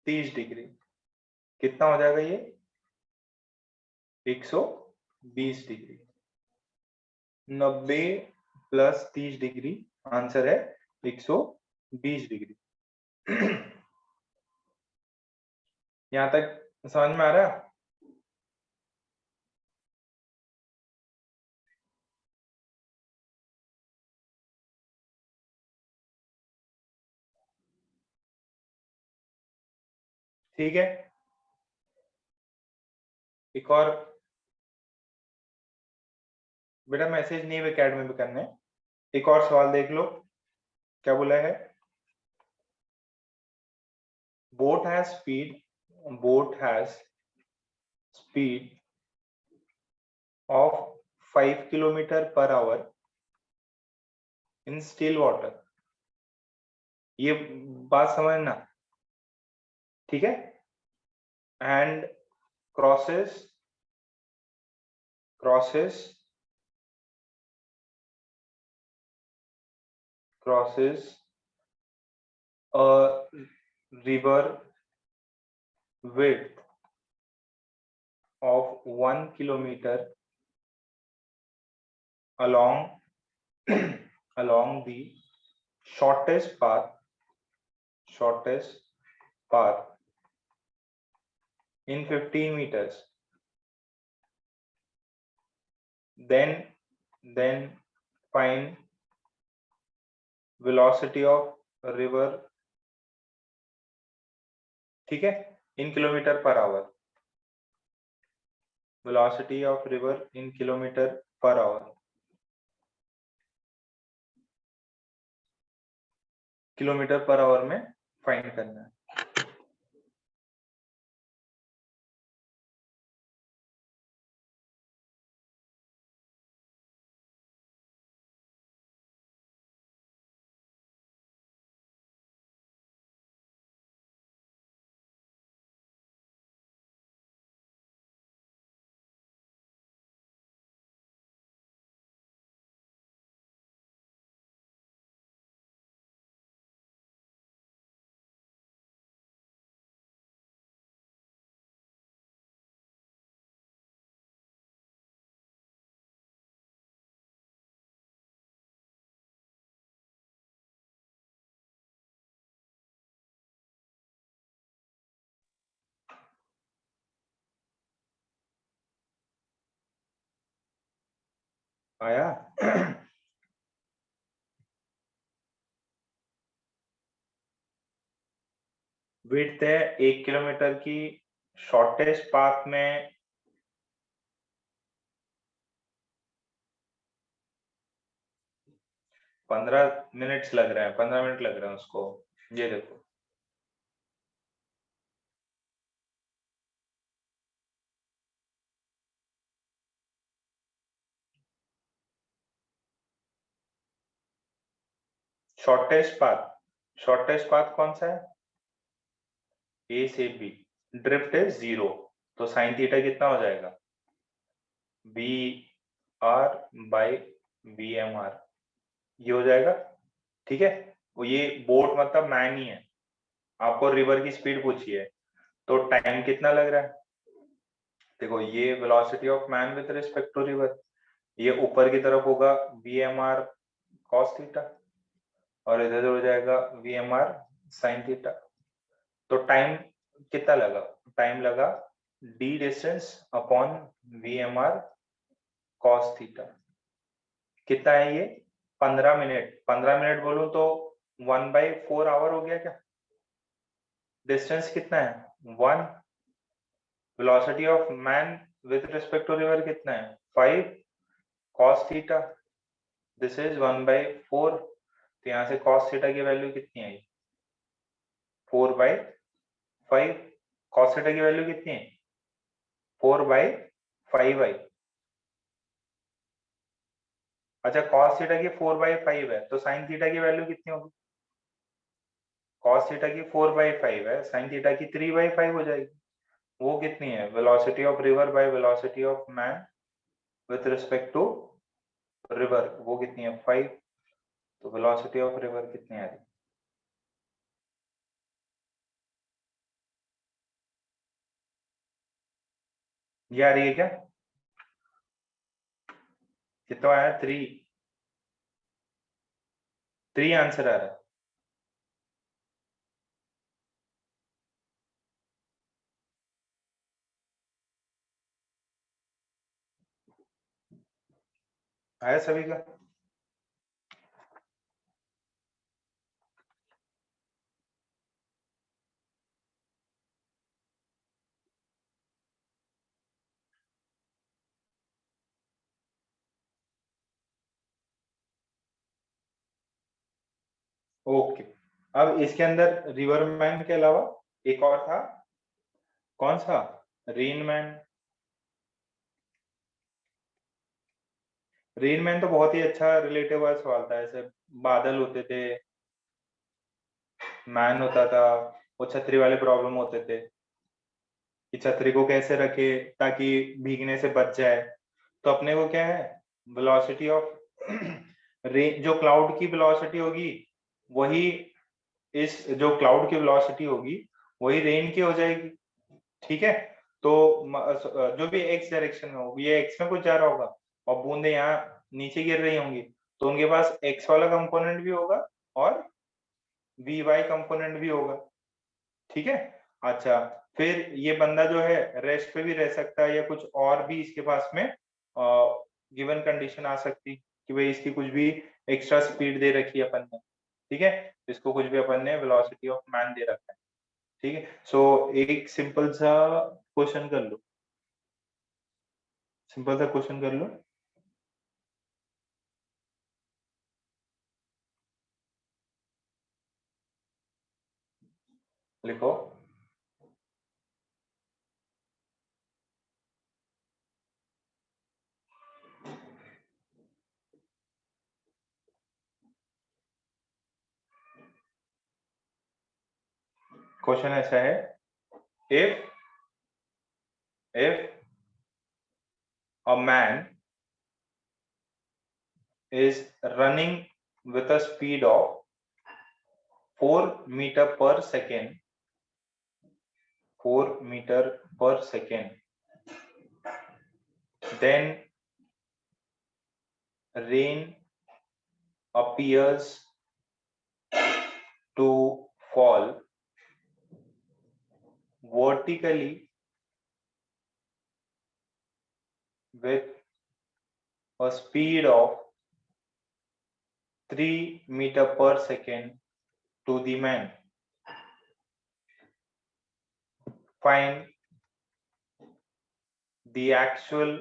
30 डिग्री कितना हो जाएगा? ये 120 डिग्री। 90 प्लस 30 डिग्री आंसर है 120 डिग्री। यहां तक समझ में आ रहा है? ठीक है, एक और। बेटा मैसेज नहीं अकेडमी में करने। एक और सवाल देख लो, क्या बोला है? Boat has speed, boat has speed of 5 kilometre per our in still water. ये बात समझना, ठीक है? And crosses crosses crosses a river width of 1 kilometer along along the shortest path in 15 meters. Then find velocity of river, ठीक है, in kilometer per hour. Velocity of river in kilometer per hour. Kilometre per our में find करना है। आया? Width है 1 kilometre की, shortest path में 15 minutes लग रहे हैं, 15 मिनट लग रहे हैं उसको। ये देखो, शॉर्टेस्ट पाथ कौन सा है? ए से बी, ड्रिफ्ट है 0, तो साइन थीटा कितना हो जाएगा? B R by B M R, ये हो जाएगा। ठीक है, वो ये बोट मतलब मैन ही है, आपको रिवर की स्पीड पूछी है, तो टाइम कितना लग रहा है? देखो ये velocity of man with respect to river, ये ऊपर की तरफ होगा v M R cos theta, और इधर हो जाएगा V M R sine theta. तो टाइम कितना लगा? टाइम लगा d distance upon v M R cos theta. कितना है ये? 15 मिनट। 15 मिनट बोलूं तो 1/4 आवर हो गया क्या? डिस्टेंस कितना है? 1। Velocity of man with respect to river कितना है? 5 cos थीटा, दिस इज 1/4। तो यहाँ से cos थीटा की वैल्यू कितनी आई? 4/5। cos थीटा की वैल्यू कितनी है? 4/5 आई। अच्छा, cos थीटा की 4/5 है, तो sin थीटा की वैल्यू कितनी होगी? cos थीटा की 4/5 है, sin थीटा की 3/5 हो जाएगी। वो कितनी है? Velocity of river by velocity of man with respect to river, वो कितनी है? 5। तो वेलोसिटी ऑफ रिवर कितनी आ रही है? ये आ रही है क्या? कितना आया? 3 आंसर आ रहा है। आया सभी का? ओके, अब इसके अंदर रिवरमैन के अलावा एक और था, कौन सा? रेनमैन। रेनमैन तो बहुत ही अच्छा रिलेटिव वाला सवाल था। ऐसे बादल होते थे, मैन होता था, वो छतरी वाले प्रॉब्लम होते थे कि छतरी को कैसे रखे ताकि भीगने से बच जाए। तो अपने को क्या है? वेलोसिटी ऑफ जो क्लाउड की वेलोसिटी होगी, वही इस जो क्लाउड की वेलोसिटी होगी वही रेन की हो जाएगी। ठीक है, तो जो भी एक्स डायरेक्शन में होगी, ये एक्स में कुछ जा रहा होगा और बूंदे यहाँ नीचे गिर रही होंगी, तो उनके पास एक्स वाला कंपोनेंट भी होगा और वी वाई कंपोनेंट भी होगा। ठीक है, अच्छा, फिर ये बंदा जो है रेस्ट पे भी रह सकता है, या कुछ और भी इसके पास में गिवन कंडीशन आ सकती कि भाई इसकी कुछ भी एक्स्ट्रा स्पीड दे रखी है अपन ने। ठीक है, इसको कुछ भी अपन ने वेलोसिटी ऑफ मैन दे रखा है। ठीक है, सो एक सिंपल सा क्वेश्चन कर लो, सिंपल सा क्वेश्चन कर लो। लिखो। क्वेश्चन ऐसा है, if if a man is running with a speed of 4 meter per second, 4 meter per second, then rain appears to fall vertically with a speed of 3 meter per second to the man. Find the actual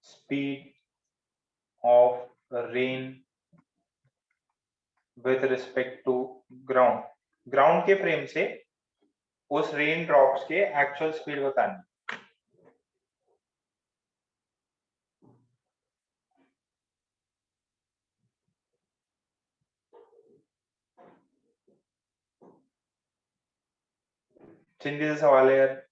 speed of rain with respect to ground. Ground के frame से उस rain drops के actual speed बतानी। चिंदी से सवाल है यार।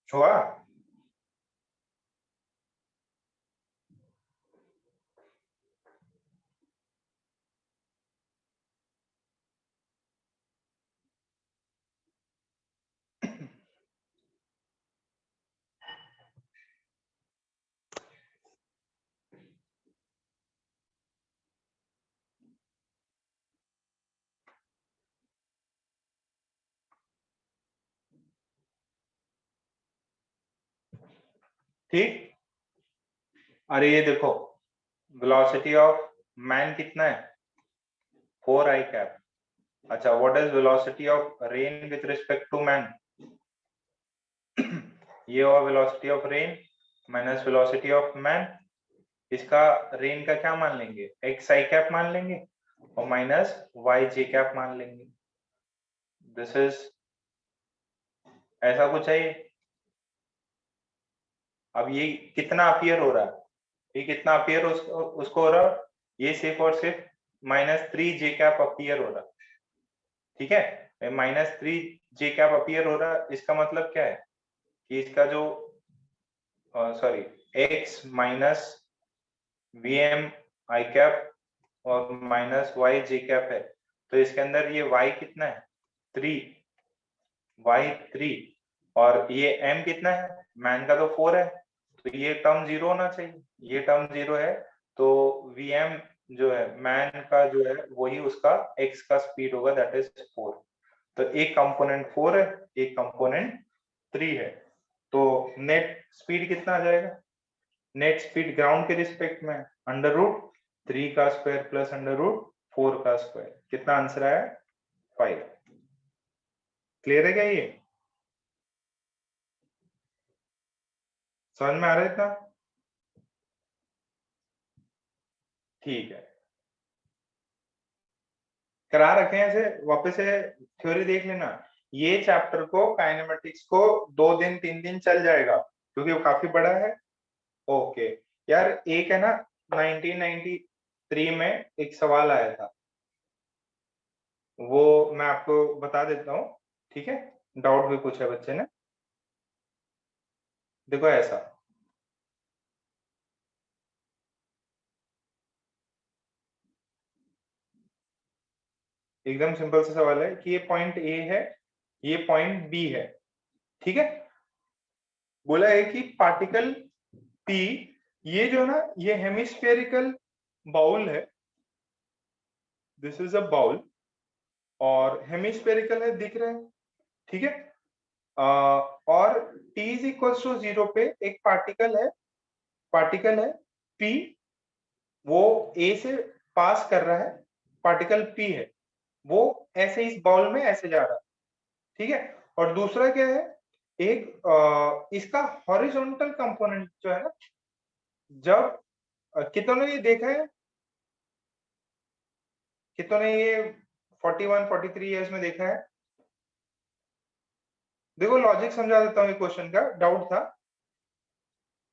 हुआ। ठीक। अरे ये देखो, वेलोसिटी ऑफ मैन कितना है, 4 i कैप। अच्छा, what is velocity of rain with respect to man? ये हुआ velocity of rain minus velocity of man. इसका रेन का क्या मान लेंगे, x i कैप मान लेंगे और माइनस y j कैप मान लेंगे। दिस इज, ऐसा कुछ है ये। अब ये कितना अपीयर हो रहा है, ये कितना अपीयर उसको हो रहा है, ये सिर्फ और सिर्फ -3 j कैप अपीयर हो रहा है। ठीक है, -3 j कैप अपीयर हो रहा है। इसका मतलब क्या है कि इसका जो sorry, x minus vm i cap और माइनस y j कैप है, तो इसके अंदर ये y कितना है, 3, y3, और ये m कितना है, मैन का तो 4 है, तो ये टर्म 0 होना चाहिए, ये टर्म 0 है। तो vm जो है मैन का जो है वही उसका x का स्पीड होगा, दैट इज 4। तो एक कंपोनेंट 4 है, एक कंपोनेंट 3 है। तो नेट स्पीड कितना आ जाएगा, नेट स्पीड ग्राउंड के रिस्पेक्ट में √3 का स्क्वायर प्लस √4 का स्क्वायर, कितना आंसर आया, 5। क्लियर है क्या ये, समझ में आ रहा है इतना? ठीक है, करा रखे हैं ऐसे, वापस से थ्योरी देख लेना। ये चैप्टर को काइनेमेटिक्स को 2 दिन 3 दिन चल जाएगा क्योंकि वो काफी बड़ा है। ओके यार, एक है ना 1993 में एक सवाल आया था, वो मैं आपको बता देता हूँ। ठीक है, डाउट भी पूछा बच्चे ने। देखो ऐसा, एकदम सिंपल सा सवाल है कि ये पॉइंट ए है, ये पॉइंट बी है। ठीक है, बोला है कि पार्टिकल पी, ये जो ना ये हेमिस्फेरिकल बाउल है, दिस इज अ बाउल, और हेमिस्फेरिकल है, दिख रहा है। ठीक है, और t इज इक्वल टू 0 पे एक पार्टिकल है p, वो a से पास कर रहा है, पार्टिकल p है, वो ऐसे इस बाउल में ऐसे जा रहा है। ठीक है, और दूसरा क्या है, एक इसका हॉरिजॉन्टल कंपोनेंट जो है ना, जब कितनों ने ये देखा है, कितनों ने ये 41 43 ईयर्स में देखा है? देखो लॉजिक समझा देता हूँ, ये क्वेश्चन का डाउट था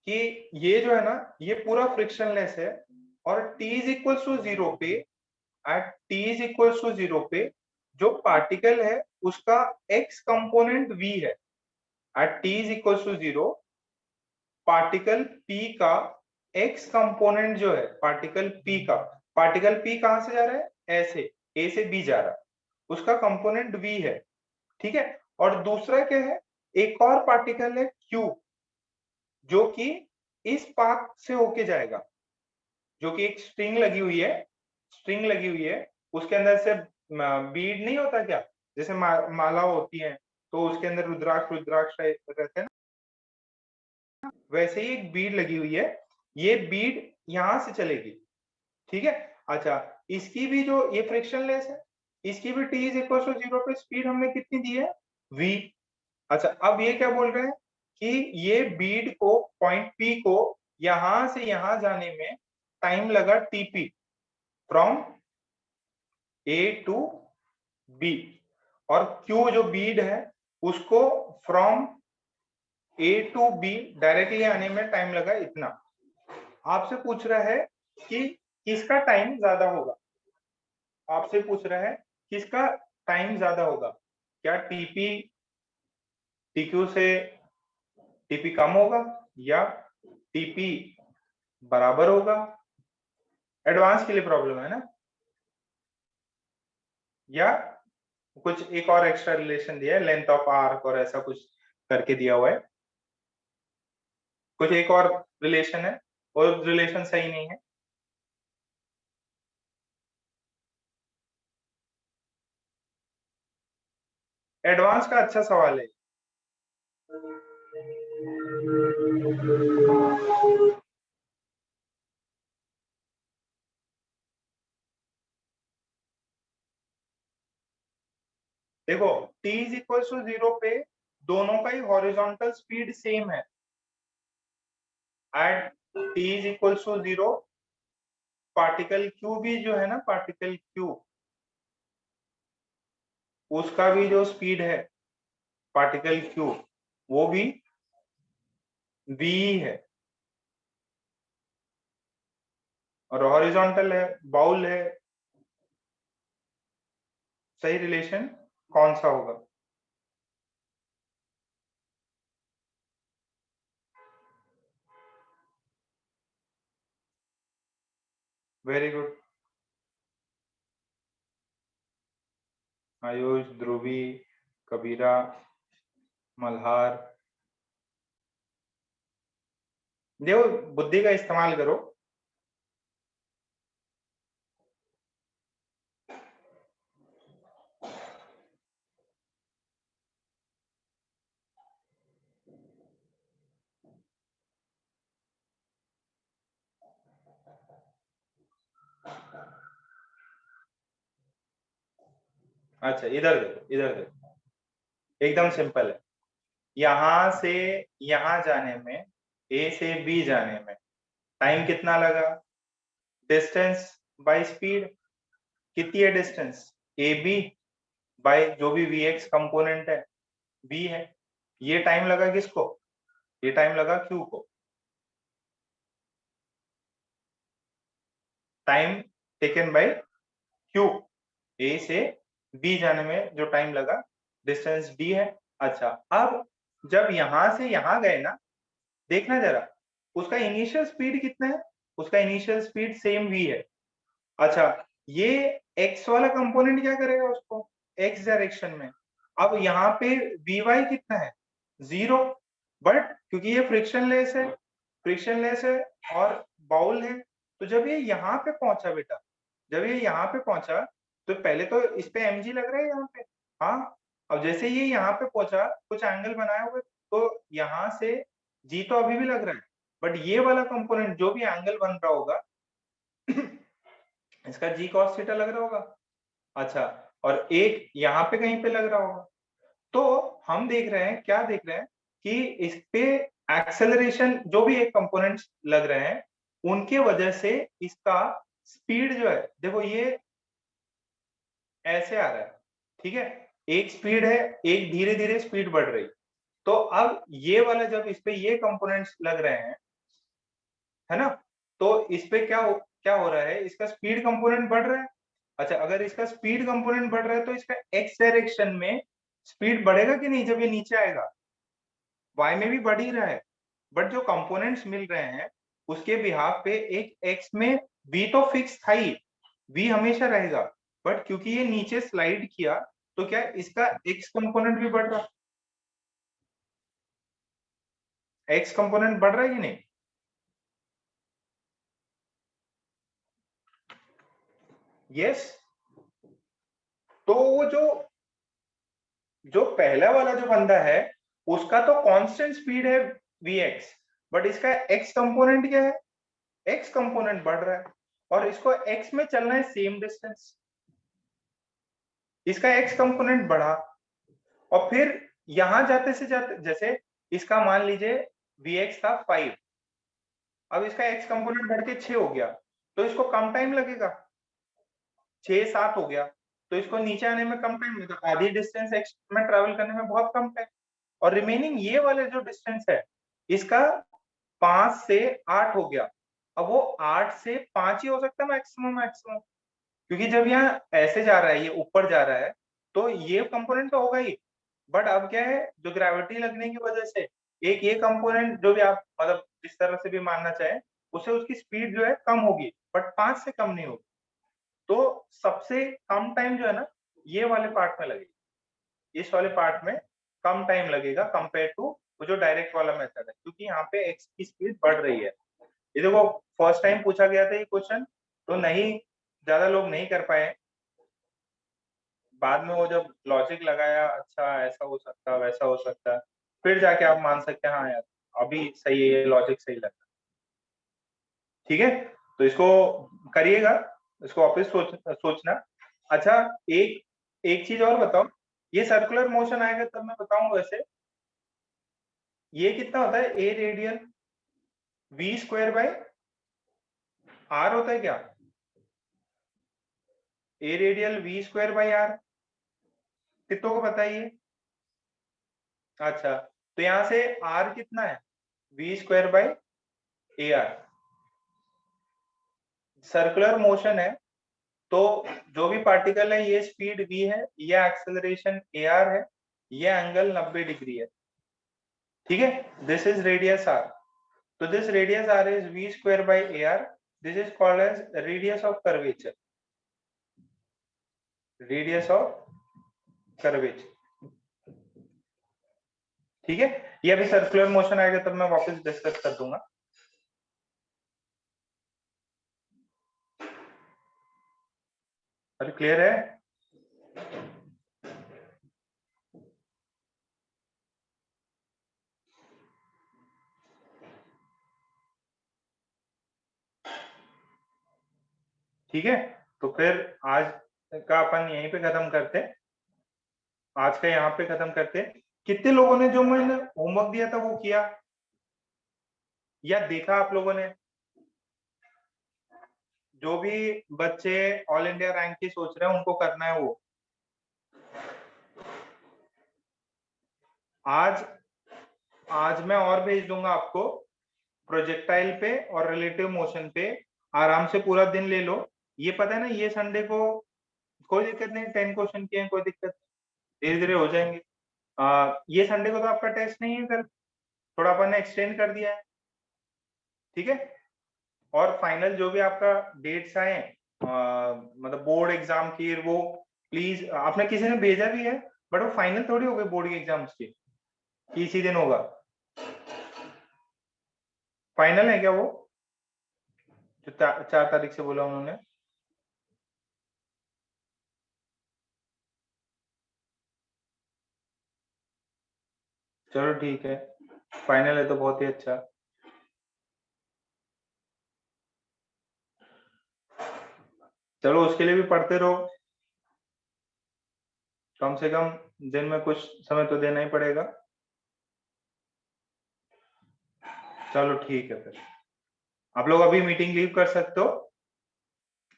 कि ये जो है ना ये पूरा फ्रिक्शनलेस है, और t इज इक्वल टू 0 पे, at t is equal to 0 पे जो पार्टिकल है उसका x कंपोनेंट v है। At t is equal to 0 particle p का x कंपोनेंट जो है, पार्टिकल p कहां से जा रहा है, ऐसे a से b जा रहा है, उसका कंपोनेंट v है। ठीक है, और दूसरा क्या है, एक और पार्टिकल है q, जो कि इस पाथ से होके जाएगा, जो कि एक स्ट्रिंग लगी हुई है, उसके अंदर से बीड नहीं होता क्या, जैसे माला होती है, तो उसके अंदर रुद्राक्ष रुद्राक्ष रहते हैं ना, वैसे ही एक बीड लगी हुई है, ये बीड यहां से चलेगी, ठीक है। अच्छा, इसकी भी जो ये फ्रिक्शनलेस है, इसकी भी t इज इक्वल टू 0 पे स्पीड हमने कितनी दी है, v। अच्छा, अब ये क्या बोल रहे हैं कि ये बीड को, पॉइंट P को यहां से यहां जाने में टाइम लगा TP, from A to B, और Q जो बीड है उसको from A to B directly आने में टाइम लगा इतना। आपसे पूछ रहा है कि किसका टाइम ज्यादा होगा, आपसे पूछ रहा है किसका टाइम ज्यादा होगा, क्या TP TQ से TP कम होगा या TP बराबर होगा। एडवांस के लिए प्रॉब्लम है ना, या कुछ एक और एक्स्ट्रा रिलेशन दिया है, लेंथ ऑफ आर्क और ऐसा कुछ करके दिया हुआ है, कुछ एक और रिलेशन है, और रिलेशन सही नहीं है। एडवांस का अच्छा सवाल है। देखो t इज इक्वल टू 0 पे दोनों का ही हॉरिजॉन्टल स्पीड सेम है। At t is equal to 0 particle q भी जो है ना, पार्टिकल q उसका भी जो स्पीड है पार्टिकल q वो भी v है, और हॉरिजॉन्टल है, बाउल है। सही रिलेशन कौन सा होगा। वेरी गुड आयुष, ध्रुवी, कबीरा, मल्हार। देखो बुद्धि का इस्तेमाल करो। अच्छा इधर देखो, इधर देखो, एकदम सिंपल है। यहां से यहां जाने में, ए से बी जाने में टाइम कितना लगा, डिस्टेंस बाय स्पीड। कितनी है डिस्टेंस, ए बी बाय जो भी वी एक्स कंपोनेंट है, बी है। ये टाइम लगा किसको, ये टाइम लगा क्यू को। टाइम टेकन बाय क्यू, ए से बी जाने में जो टाइम लगा, डिस्टेंस डी है। अच्छा, अब जब यहां से यहां गए ना, देखना जरा उसका इनिशियल स्पीड कितना है, उसका इनिशियल स्पीड सेम v है। अच्छा, ये x वाला कंपोनेंट क्या करेगा उसको, x डायरेक्शन में। अब यहाँ पे vy कितना है, 0, बट क्योंकि ये फ्रिक्शनलेस है, फ्रिक्शनलेस है और बाउल है, तो जब ये यहाँ पे पहुंचा बेटा, जब ये यहाँ पे पहुंचा, तो पहले तो इस पे mg लग रहा है यहाँ पे। हाँ, अब जैसे ये यहाँ पे पहुंचा, कुछ एंगल बनाया हुआ, तो यहाँ से g तो अभी भी लग रहा है, बट ये वाला कंपोनेंट जो भी एंगल बन रहा होगा इसका जी कॉस थीटा लग रहा होगा। अच्छा, और एक यहाँ पे कहीं पे लग रहा होगा। तो हम देख रहे हैं, क्या देख रहे हैं कि इस पे एक्सेलरेशन जो भी एक कंपोनेंट्स लग रहे हैं उनके वजह से इसका स्पीड जो है, देखो ये ऐसे आ रहा है, ठीक है, एक स्पीड है, एक धीरे धीरे स्पीड बढ़ रही। तो अब ये वाला जब इस पे ये कंपोनेंट्स लग रहे हैं, है ना, तो इस पे क्या हो रहा है, इसका स्पीड कंपोनेंट बढ़ रहा है। अच्छा, अगर इसका स्पीड कंपोनेंट बढ़ रहा है तो इसका एक्स डायरेक्शन में स्पीड बढ़ेगा कि नहीं, जब ये नीचे आएगा, वाई में भी बढ़ ही रहा है, बट जो कंपोनेंट्स मिल रहे हैं उसके बिहाफ पे एक एक्स में v तो फिक्स था ही, v हमेशा रहेगा, बट क्योंकि ये नीचे स्लाइड किया तो क्या इसका एक्स कंपोनेंट भी बढ़ रहा, एक्स कंपोनेंट बढ़ रहा है कि नहीं। यस, तो वो जो पहला वाला जो बंदा है उसका तो कांस्टेंट स्पीड है vx, बट इसका x कंपोनेंट क्या है, x कंपोनेंट बढ़ रहा है और इसको x में चलना है सेम डिस्टेंस, इसका x कंपोनेंट बढ़ा और फिर यहां जाते से जाते, जैसे इसका मान लीजिए Vx था 5, अब इसका x कंपोनेंट बढ़ के 6 हो गया, तो इसको कम टाइम लगेगा, 6-7 हो गया, तो इसको नीचे आने में कम टाइम लगेगा, आधी डिस्टेंस x में ट्रेवल करने में बहुत कम टाइम, और रिमेनिंग ये वाले जो डिस्टेंस है इसका 5 से 8 हो गया, अब वो 8 से 5 ही हो सकता है मैक्सिमम, क्योंकि जब यहाँ ऐसे जा रहा है, ये ऊपर जा रहा है, तो ये कंपोनेंट तो होगा ही, बट अब क्या है, जो ग्रेविटी लगने की वजह से एक ये कंपोनेंट, जो भी आप मतलब जिस तरह से भी मानना चाहे, उससे उसकी स्पीड जो है कम होगी, बट 5 से कम नहीं होगी, तो सबसे कम टाइम जो है ना ये वाले पार्ट में लगेगा, इस वाले पार्ट में कम टाइम लगेगा कंपेयर टू वो जो डायरेक्ट वाला मेथड है, क्योंकि यहाँ पे एक्स की स्पीड बढ़ रही है। ये देखो फर्स्ट टाइम पूछा गया था ये क्वेश्चन, तो नहीं, ज्यादा लोग नहीं कर पाए, बाद में वो जब लॉजिक लगाया, अच्छा ऐसा हो सकता वैसा हो सकता, फिर जाके आप मान सकते हैं हाँ यार अभी सही है, ये लॉजिक सही लगा। ठीक है, तो इसको करिएगा, इसको वापस सोचना। अच्छा, एक एक चीज और बताओ, ये सर्कुलर मोशन आएगा तब मैं बताऊंगा, वैसे ये कितना होता है, a radian v square by r होता है क्या, a radial v square by r, कितनों को बताइए। अच्छा, तो यहां से आर कितना है, v square by a r, circular motion है, तो जो भी पार्टिकल है ये स्पीड v है, ये एक्सेलरेशन ए आर है, ये एंगल 90 डिग्री है, ठीक है, दिस इज रेडियस आर, तो this radius R is v square by a r, this is called as radius of curvature, radius of curvature, ठीक है। ये अभी सर्कुलर मोशन आएगा तब मैं वापस डिस्कस कर दूंगा। अरे क्लियर है, ठीक है, तो फिर आज का अपन यहीं पे खत्म करते, आज का यहाँ पे खत्म करते। कितने लोगों ने जो मैंने होमवर्क दिया था वो किया या देखा आप लोगों ने, जो भी बच्चे ऑल इंडिया रैंक की सोच रहे हैं उनको करना है वो, आज आज मैं और भेज दूंगा आपको, प्रोजेक्टाइल पे और रिलेटिव मोशन पे आराम से पूरा दिन ले लो, ये पता है ना ये संडे को कोई दिक्कत नहीं, 10 क्वेश्चन किए हैं, कोई दिक्कत, धीरे धीरे हो जाएंगे। ये संडे को तो आपका टेस्ट नहीं है, कल थोड़ा अपन ने एक्सटेंड कर दिया है, ठीक है, और फाइनल जो भी आपका डेट्स आए मतलब बोर्ड एग्जाम की, वो प्लीज, आपने किसी ने भेजा भी है, बट वो फाइनल थोड़ी हो गई बोर्ड के एग्जाम्स की, इसी दिन होगा, फाइनल है क्या वो जो 4 तारीख से बोला उन्होंने। चलो ठीक है, फाइनल है तो बहुत ही अच्छा, चलो उसके लिए भी पढ़ते रहो, कम से कम दिन में कुछ समय तो देना ही पड़ेगा। चलो ठीक है, फिर आप लोग अभी मीटिंग लीव कर सकते हो,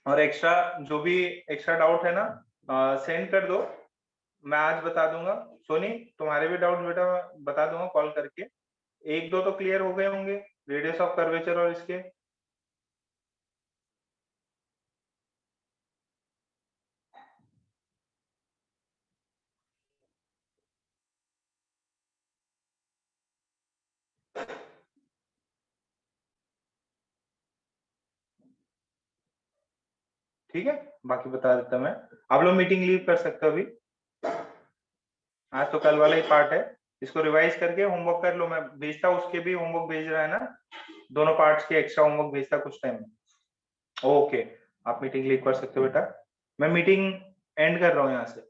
और एक्स्ट्रा जो भी एक्स्ट्रा डाउट है ना सेंड कर दो, मैं आज बता दूंगा। सोनी, तुम्हारे भी डाउट बेटा बता दूंगा कॉल करके, एक दो तो क्लियर हो गए होंगे, रेडियस ऑफ कर्वेचर और इसके। ठीक है, बाकी बता देता मैं, आप लोग मीटिंग लीव कर सकते हो अभी, आज तो कल वाला ही पार्ट है, इसको रिवाइज करके होमवर्क कर लो, मैं भेजता उसके भी होमवर्क भेज रहा है ना, दोनों पार्ट्स के एक्स्ट्रा होमवर्क भेजता कुछ टाइम में। ओके, आप मीटिंग लीव कर सकते हो बेटा, मैं मीटिंग एंड कर रहा हूँ यहाँ से।